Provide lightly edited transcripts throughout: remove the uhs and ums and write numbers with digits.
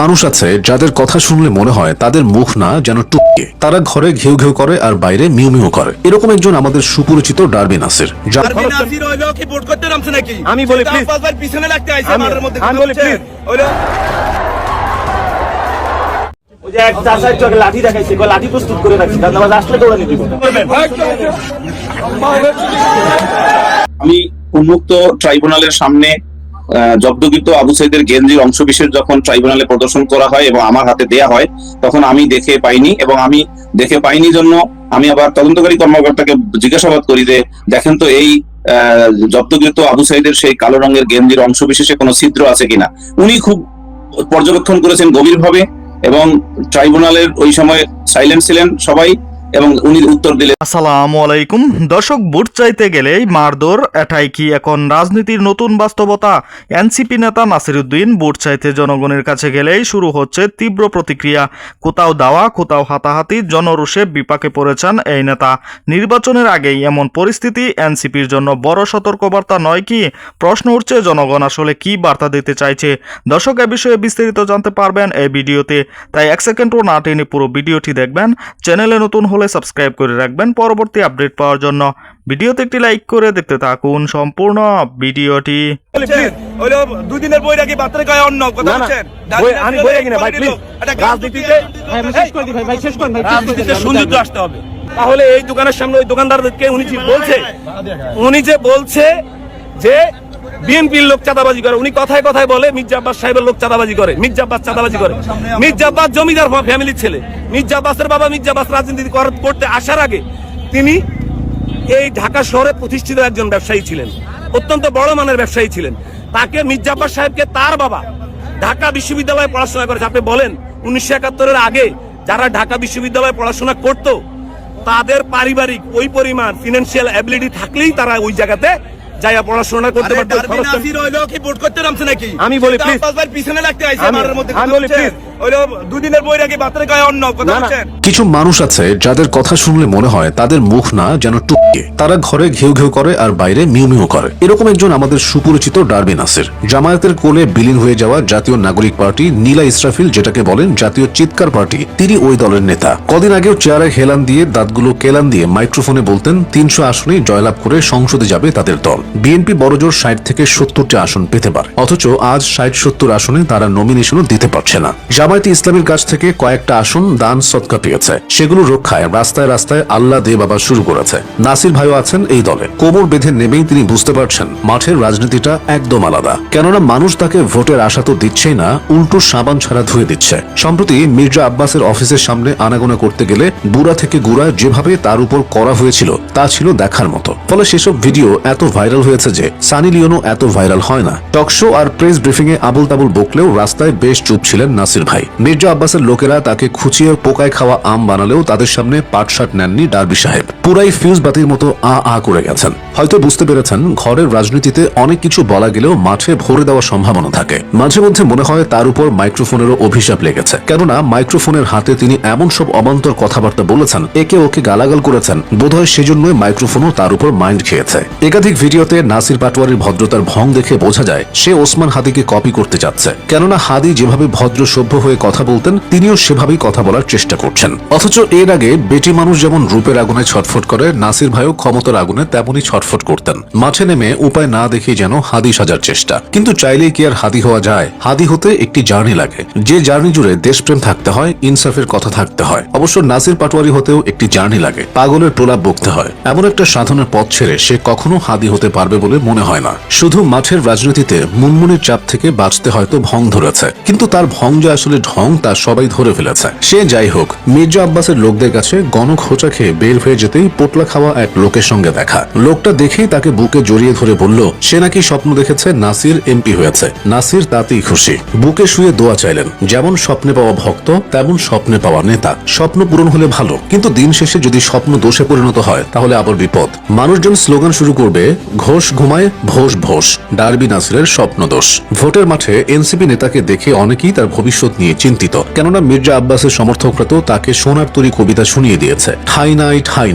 মানুষ আছে যাদের কথা শুনলে মনে হয় তাদের মুখ না যেন টুককে, তারা ঘরে ঘেউ ঘেউ করে আর বাইরে মিউ মিউ করে। এরকম একজন আমাদের সুপরিচিত ডার্বি নাসির। আমি বলি প্লিজ, পিছনে লাগতে আইছে মাঠের মধ্যে। আমি বলি প্লিজ, ওই যে এক চাচার চোখে লাঠি দেখাইছে, কই লাঠি প্রস্তুত করে রাখছি, তার নামাজ আসলে দৌড়ানি দিব। আমি উন্মুক্ত ট্রাইব্যুনালের সামনে জব্দকৃত আবু সাইদের গেঞ্জির অংশবিশেষ যখন ট্রাইব্যুনালে প্রদর্শন করা হয় এবং আমার হাতে দেয়া হয়, তখন আমি দেখে পাইনি, এবং আমি দেখে পাইনি জন্য আমি আবার তদন্তকারী কর্মকর্তাকে জিজ্ঞাসাবাদ করি যে দেখেন তো এই জব্দকৃত আবু সাইদের সেই কালো রঙের গেঞ্জির অংশবিশেষে কোনো ছিদ্র আছে কিনা। উনি খুব পর্যবেক্ষণ করেছেন গভীরভাবে এবং ট্রাইব্যুনালের ওই সময় সাইলেন্ট ছিলেন সবাই, এবং উনি উত্তর দিলেন। আসসালামু আলাইকুম দর্শক, ভোট চাইতে গেলেই মারধর, এটাই কি এখন রাজনীতির নতুন বাস্তবতা? এনসিপি নেতা নাসিরউদ্দিন ভোট চাইতে জনগণের কাছে গেলেই শুরু হচ্ছে তীব্র প্রতিক্রিয়া। কোথাও দাওয়া, কোথাও হাতাহাতি, জনরোষে বিপাকে পড়েছেন এই নেতা। নির্বাচনের আগেই এমন পরিস্থিতি এনসিপির জন্য বড় সতর্কবার্তা নয় কি? প্রশ্ন উঠছে, জনগণ আসলে কি বার্তা দিতে চাইছে? দর্শক, এ বিষয়ে বিস্তারিত জানতে পারবেন এই ভিডিওতে, তাই এক সেকেন্ডও না টেনে পুরো ভিডিওটি দেখবেন। চ্যানেলে নতুন হলে সাবস্ক্রাইব করে রাখবেন পরবর্তী আপডেট পাওয়ার জন্য। ভিডিওতে একটি লাইক করে দেখতে থাকুন সম্পূর্ণ ভিডিওটি। দুই দিনের বই রাখি বাতরে কয় অন্য কথা বলছেন। আমি বই রাখি না ভাই, প্লিজ। রাজনীতিতে সৌন্দর্য আসতে হবে। তাহলে এই দোকানের সামনে ওই দোকানদারদেরকে উনি যে বলছে যে বিএনপির লোক চাঁদাবাজি করে, উনি কথায় কথায় বলে মির্জা আব্বাস সাহেবের লোক চাঁদাবাজি করে, মির্জা আব্বাস চাঁদাবাজি করে। মির্জা আব্বাস জমিদার ফ্যামিলির ছেলে। মির্জা আব্বাসের বাবা মির্জা আব্বাস রাজনীতি করতে আসার আগে তিনি এই ঢাকা শহরে প্রতিষ্ঠিত একজন ব্যবসায়ী ছিলেন, অত্যন্ত বড় মানের ব্যবসায়ী ছিলেন। তাকে মির্জা আব্বাস সাহেবকে তার বাবা ঢাকা বিশ্ববিদ্যালয়ে পড়াশোনা করেছে। আপনি বলেন 1971-এর আগে যারা ঢাকা বিশ্ববিদ্যালয়ে পড়াশোনা করত, তাদের পারিবারিক ওই পরিমাণ ফিনান্সিয়াল অ্যাবিলিটি থাকলেই তারা ওই জায়গাতে যাইয়া পড়াশোনা করতে পারতো। আমি বলি প্লিজ, পিছনে লাগতে আইছে মাঠের মধ্যে। আমি বলি প্লিজ, দুই দিনের বই রাখি বাতরে কয় অন্য কথা বলছেন। কিছু মানুষ আছে যাদের কথা শুনলে মনে হয় তাদের মুখ না যেন টুককে, তারা ঘরে ঘেউ ঘেউ করে আর বাইরে মিউ মিউ করে। এরকম একজন আমাদের সুপরিচিত ডার্বি নাসির। জামায়াতের কোলে বিলীন হয়ে যাওয়া জাতীয় নাগরিক পার্টি, নীলা ইসরাফিল যেটাকে বলেন জাতীয় চিৎকার পার্টি, তিনি ওই দলের নেতা। কদিন আগেও চেয়ারে হেলান দিয়ে দাঁতগুলো কেলান দিয়ে মাইক্রোফোনে বলতেন 300 আসনেই জয়লাভ করে সংসদে যাবে তাদের দল। বিএনপি বড়জোর 60 থেকে 70টি আসন পেতে পারে, অথচ আজ 60-70 আসনে তারা নমিনেশনও দিতে পারছে না। জামায়াতে ইসলামের কাছ থেকে কয়েকটা আসন দান সদকা পেয়েছে, সেগুলো রক্ষায় রাস্তায় রাস্তায় আল্লাহ দে বাবা শুরু করেছে। নাসির ভাইও আছেন এই দলে। কোমর বেঁধে নেমেই তিনি বুঝতে পারছেন মাঠের রাজনীতিটা একদম আলাদা, কেননা মানুষ তাকে ভোটের আশা তো দিচ্ছেই না, উল্টো সাবান ছাড়া ধুয়ে দিচ্ছে। সম্প্রতি মির্জা আব্বাসের অফিসের সামনে আনাগোনা করতে গেলে বুড়া থেকে গুড়া যেভাবে তার উপর করা হয়েছিল তা ছিল দেখার মতো। ফলে সেসব ভিডিও এত ভাইরাল হয়েছে যে সানি লিওনও এত ভাইরাল হয় না। টকশো আর প্রেস ব্রিফিং এ আবুল তাবুল বকলেও রাস্তায় বেশ চুপ ছিলেন নাসির ভাই। মির্জা আব্বাসের লোকেরা তাকে খুঁচিয়ে পোকায় খাওয়া আম বানালেও তাদের সামনে পাটশাট নেননি ডার্বি সাহেব। পুরাই ফিউজ বাতির মতো আ করে গেছেন। হয়তো বুঝতে পেরেছেন ঘরের রাজনীতিতে অনেক কিছু বলা গেলেও মাঠে ভরে দেওয়ার সম্ভাবনা থাকে। মাঝে মধ্যে মনে হয় তার উপর মাইক্রোফোনেরও অভিশাপ লেগেছে, কেননা মাইক্রোফোনের হাতে তিনি এমন সব অবান্তর কথাবার্তা বলেছেন, একে ওকে গালাগাল করেছেন, বোধহয় সেজন্যই মাইক্রোফোনও তার উপর মাইন্ড খেয়েছে। একাধিক ভিডিওতে নাসির পাটোয়ারির ভদ্রতার ভং দেখে বোঝা যায় সে ওসমান হাদিকে কপি করতে যাচ্ছে, কেননা হাদি যেভাবে ভদ্র সভ্য হয়ে কথা বলতেন তিনিও সেভাবেই কথা বলার চেষ্টা করছেন। অথচ এর আগে বেটি মানুষ যেমন রূপের আগুনে ছটফট করে, নাসির ভাইও ক্ষমতার আগুনে তেমনই ছটফট করতেন। মাঠে নেমে উপায় না দেখে যেন হাদি সাজার চেষ্টা। কিন্তু চাইলেই কি আর হাদি হওয়া যায়? হাদি হতে একটি জার্নি লাগে, যে জার্নি জুড়ে দেশপ্রেম থাকতে হয়, ইনসাফের কথা থাকতে হয়। অবশ্য নাসির পাটোয়ারি হতেও একটি জার্নি লাগে, পাগলের প্রলাপ বকতে হয়। এমন একটা সাধনের পথ ছেড়ে সে কখনো হাদি হতে পারবে বলে মনে হয় না। শুধু মাঠের রাজনীতিতে মুনমুনির চাপ থেকে বাঁচতে হয়তো ভং ধরেছে, কিন্তু তার ভং যে আসলে ঢং তা সবাই ধরে ফেলেছে। সে যাই হোক, মির্জা আব্বাসের লোকদের কাছে গণখোঁচা খেয়ে বের হয়ে যেতেই পোটলা খাওয়া এক লোকের সঙ্গে দেখা। লোকটা দেখেই তাকে বুকে জড়িয়ে ধরে বলল সে নাকি স্বপ্ন দেখেছে নাসির এমপি হয়েছে। নাসির তাতেই খুশি, বুকে শুয়ে দোয়া চাইলেন। যেমন স্বপ্নে পাওয়া ভক্ত তেমন স্বপ্নে পাওয়া নেতা। স্বপ্ন পূরণ হলে ভালো, কিন্তু দিন শেষে যদি স্বপ্ন দোষে পরিণত হয় তাহলে আবার বিপদ। মানুষজন স্লোগান শুরু করবে ঘোষ ঘুমায় ভোস ভোস, ডার্বি নাসিরের স্বপ্ন দোষ। ভোটের মাঠে এনসিপি নেতাকে দেখে অনেকেই তার ভবিষ্যৎ নিয়ে চিন্তিত, কেননা মির্জা আব্বাসের সমর্থকরা তো তাকে সোনার তরী কবিতা শুনিয়ে দিয়েছে। ঠাই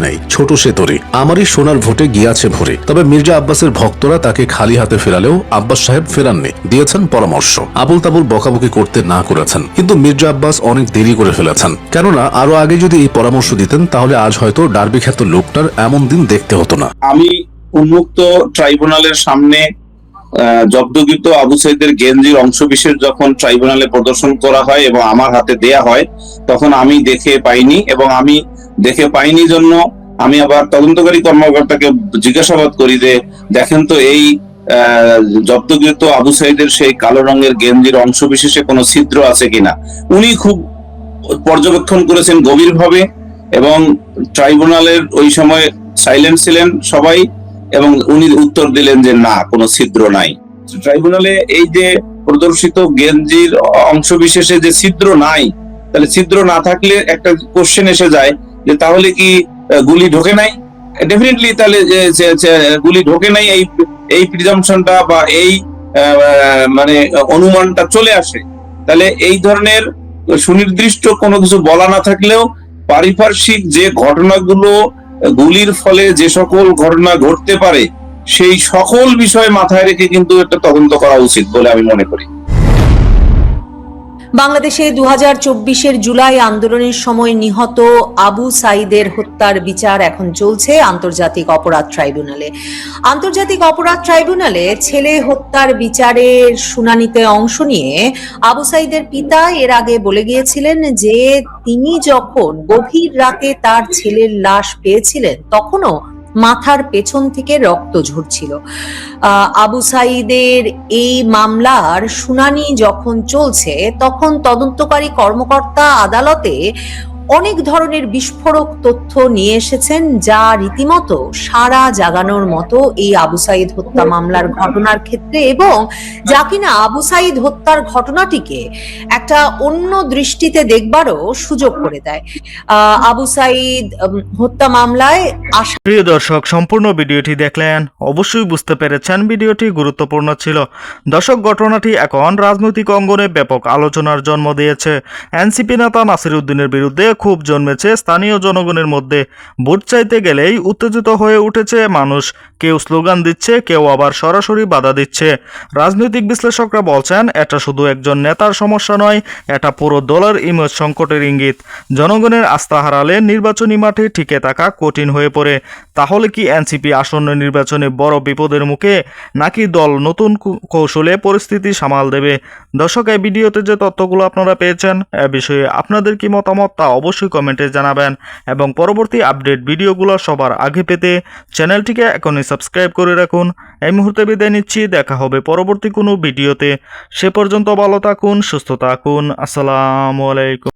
নাই ছোট সে তরী, আমারই সোনার ভোটে গিয়াছে ভরে। তবে মির্জা আব্বাসের ভক্তরা তাকে খালি হাতে ফেরালেও আব্বাস সাহেব ফেরাননি, দিয়েছেন পরামর্শ। আবুল তাবুল বকাবকি করতে না করেছেন, কিন্তু মির্জা আব্বাস অনেক দেরি করে ফেলেছেন। কেননা আরো আগে যদি এই পরামর্শ দিতেন তাহলে আজ হয়তো ডার্বি খ্যাত লোকটার এমন দিন দেখতে হতো না। আমি উন্মুক্ত ট্রাইব্যুনালের সামনে জব্দকৃত আবু সাইদের গেঞ্জির অংশবিশেষ যখন ট্রাইব্যুনালে প্রদর্শন করা হয় এবং আমার হাতে দেয়া হয়, তখন আমি দেখে পাইনি, এবং আমি দেখে পাইনি জন্য আমি আবার তদন্তকারী কর্মকর্তাকে জিজ্ঞাসাবাদ করি যে দেখেন তো এই জব্দকৃত আবু সাইদের সেই কালো রঙের গেঞ্জির অংশবিশেষে কোনো ছিদ্র আছে কিনা। উনি খুব পর্যবেক্ষণ করেছেন গভীরভাবে, এবং ট্রাইব্যুনালের ওই সময় সাইলেন্ট ছিলেন সবাই, এবং উনি উত্তর দিলেন যে না, কোনো ছিদ্র নাই। ট্রাইব্যুনালে এই যে প্রদর্শিত গেঞ্জির অংশবিশেষে যে ছিদ্র নাই, তাহলে ছিদ্র না থাকলে একটা কোশ্চেন এসে যায় যে তাহলে কি গুলি ঢোকে নাই? ডেফিনেটলি তাহলে গুলি ঢোকে নাই, এই প্রিজাম্পশনটা বা এই মানে অনুমানটা চলে আসে। তাহলে এই ধরনের সুনির্দিষ্ট কোনো কিছু বলা না থাকলেও পারিপার্শ্বিক যে ঘটনাগুলো, গুলির ফলে যে সকল ঘটনা ঘটতে পারে, সেই সকল বিষয় মাথায় রেখে কিন্তু একটা তদন্ত করা উচিত বলে আমি মনে করি। বাংলাদেশে 2024-এর জুলাই আন্দোলনের সময় নিহত আবু সাইদের হত্যার বিচার এখন চলছে আন্তর্জাতিক অপরাধ ট্রাইব্যুনালে। আন্তর্জাতিক অপরাধ ট্রাইব্যুনালে ছেলে হত্যার বিচারের শুনানিতে অংশ নিয়ে আবু সাইদের পিতা এর আগে বলে গিয়েছিলেন যে তিনি যখন গভীর রাতে তার ছেলের লাশ পেয়েছিলেন তখনও মাথার পেছন থেকে রক্ত ঝরছিল। আবু সাইদের এই মামলার শুনানি যখন চলছে তখন তদন্তকারী কর্মকর্তা আদালতে অনেক ধরনের বিস্ফোরক তথ্য নিয়ে এসেছেন, যা রীতিমতো সারা জাগানোর মতো এই আবু সাইদ হত্যা মামলার ঘটনার ক্ষেত্রে, এবং যা কিনা আবু সাইদ হত্যার ঘটনাটিকে একটা অন্য দৃষ্টিতে দেখবারও সুযোগ করে দেয়। আবু সাইদ হত্যা মামলায় প্রিয় দর্শক, সম্পূর্ণ ভিডিওটি দেখলেন, অবশ্যই বুঝতে পেরেছেন ভিডিওটি গুরুত্বপূর্ণ ছিল। দর্শক, ঘটনাটি এখন রাজনৈতিক অঙ্গনে ব্যাপক আলোচনার জন্ম দিয়েছে। এনসিপি নেতা নাসির উদ্দিনের বিরুদ্ধে ক্ষোভ জন্মেছে স্থানীয় জনগণের মধ্যে। ভোট চাইতে গেলেই উত্তেজিত হয়ে উঠেছে মানুষ, কেউ স্লোগান দিচ্ছে, কেউ আবার সরাসরি বাধা দিচ্ছে। রাজনৈতিক বিশ্লেষকরা বলছেন এটা শুধু একজন নেতার সমস্যা নয়, এটা পুরো দলের ইমেজ সংকটের ইঙ্গিত। জনগণের আস্থা হারালে নির্বাচনী মাঠে টিকে থাকা কঠিন হয়ে পড়ে। তাহলে কি এনসিপি আসন্ন নির্বাচনে বড় বিপদের মুখে, নাকি দল নতুন কৌশলে পরিস্থিতি সামাল দেবে? দর্শক, এই ভিডিওতে যে তথ্যগুলো আপনারা পেয়েছেন এ বিষয়ে আপনাদের কি মতামত তা অবশ্যই কমেন্টে জানাবেন, এবং পরবর্তী আপডেট ভিডিওগুলো সবার আগে পেতে চ্যানেলটিকে এখনই সাবস্ক্রাইব করে রাখুন। এই মুহূর্তে বিদায় নিচ্ছি, দেখা হবে পরবর্তী কোনো ভিডিওতে। সে পর্যন্ত ভালো থাকুন, সুস্থ থাকুন। আসসালামু আলাইকুম।